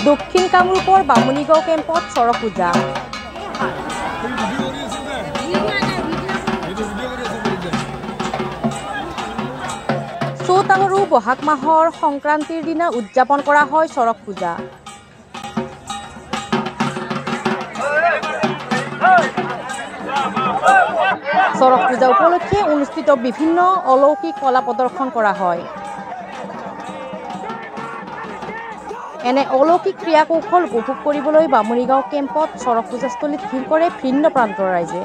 দক্ষিণ কামৰূপৰ বামুণীগাঁও কেম্পত চৰক পূজা। চ'ত আৰু বহাগ মাহৰ সংক্ৰান্তিৰ দিনা উদযাপন কৰা হয় চৰক পূজা। চৰক পূজা উপলক্ষে অনুষ্ঠিত বিভিন্ন অলৌকিক কলা প্ৰদৰ্শন কৰা হয়। এনে অলৌকিক ক্ৰিয়া কৌশল উপভোগ কৰিবলৈ বামুণীগাঁও কেম্পত চৰক পূজাস্থলীত ভিৰ কৰে ভিন্ন প্ৰান্তৰ ৰাইজে।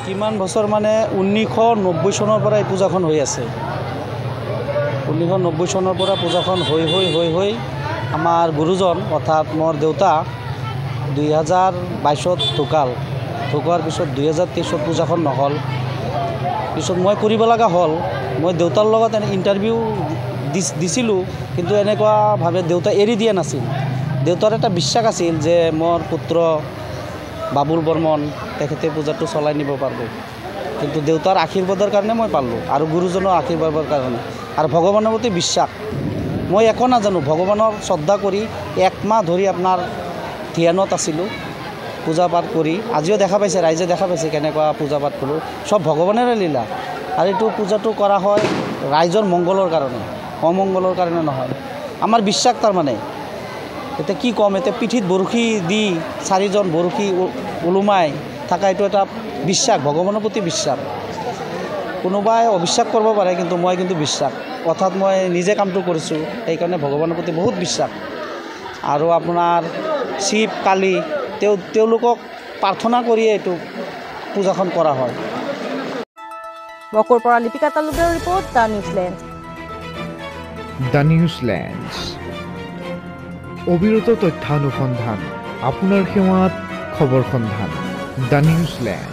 কিমান বছৰ মানে 1990 চনৰ পৰা এই পূজাখন হৈ আছে। 1990 চনৰ পৰা পূজাখন হৈ আমাৰ গুৰুজন অৰ্থাৎ মোৰ দেউতা 2022ত ঢুকোৱাৰ পিছত 2023ত পূজাখন নহ'ল। পিছত মই কৰিব লগা হ'ল। মই দেউতাৰ লগত ইণ্টাৰভিউ দিছিলোঁ, কিন্তু এনেকুৱাভাৱে দেউতা এৰি দিয়া নাছিল। দেউতাৰ এটা বিশ্বাস আছিল যে মোৰ পুত্ৰ বাবুল বৰ্মন তেখেতে পূজাটো চলাই নিব পাৰিব। কিন্তু দেউতাৰ আশীৰ্বাদৰ কাৰণে মই পালোঁ, আৰু গুৰুজনৰ আশীৰ্বাদৰ কাৰণে, আৰু ভগৱানৰ প্ৰতি বিশ্বাস। মই একো নাজানো, ভগৱানৰ শ্ৰদ্ধা কৰি 1 মাহ ধৰি আপোনাৰ ধ্যানত আছিলোঁ, পূজা পাঠ কৰি। আজিও দেখা পাইছে, ৰাইজে দেখা পাইছে কেনেকুৱা পূজা পাঠ কৰোঁ। চব ভগৱানৰে লীলা। আৰু এইটো পূজাটো কৰা হয় ৰাইজৰ মংগলৰ কাৰণে, অমংগলৰ কাৰণে নহয়। আমাৰ বিশ্বাস তাৰমানে। এতিয়া কি ক'ম, এতিয়া পিঠিত বৰশী দি 4জন বৰশী ওলোমাই থকা, এইটো এটা বিশ্বাস, ভগৱানৰ প্ৰতি বিশ্বাস। কোনোবাই অবিশ্বাস কৰিব পাৰে, কিন্তু মই কিন্তু বিশ্বাস, অৰ্থাৎ মই নিজে কামটো কৰিছোঁ, সেইকাৰণে ভগৱানৰ প্ৰতি বহুত বিশ্বাস। আৰু আপোনাৰ শিৱ কালী তেওঁলোকক প্ৰাৰ্থনা কৰিয়ে এইটো পূজাখন কৰা হয়। বকুৰ পৰা লিপিকা তালুকদাৰৰ ৰিপৰ্ট, দ্য নিউজলেণ্ড। দ্য নিউজলেণ্ড, অবিৰত তথ্যানুসন্ধান, আপোনাৰ সেৱাত খবৰ সন্ধান। দ্য নিউজলেণ্ড।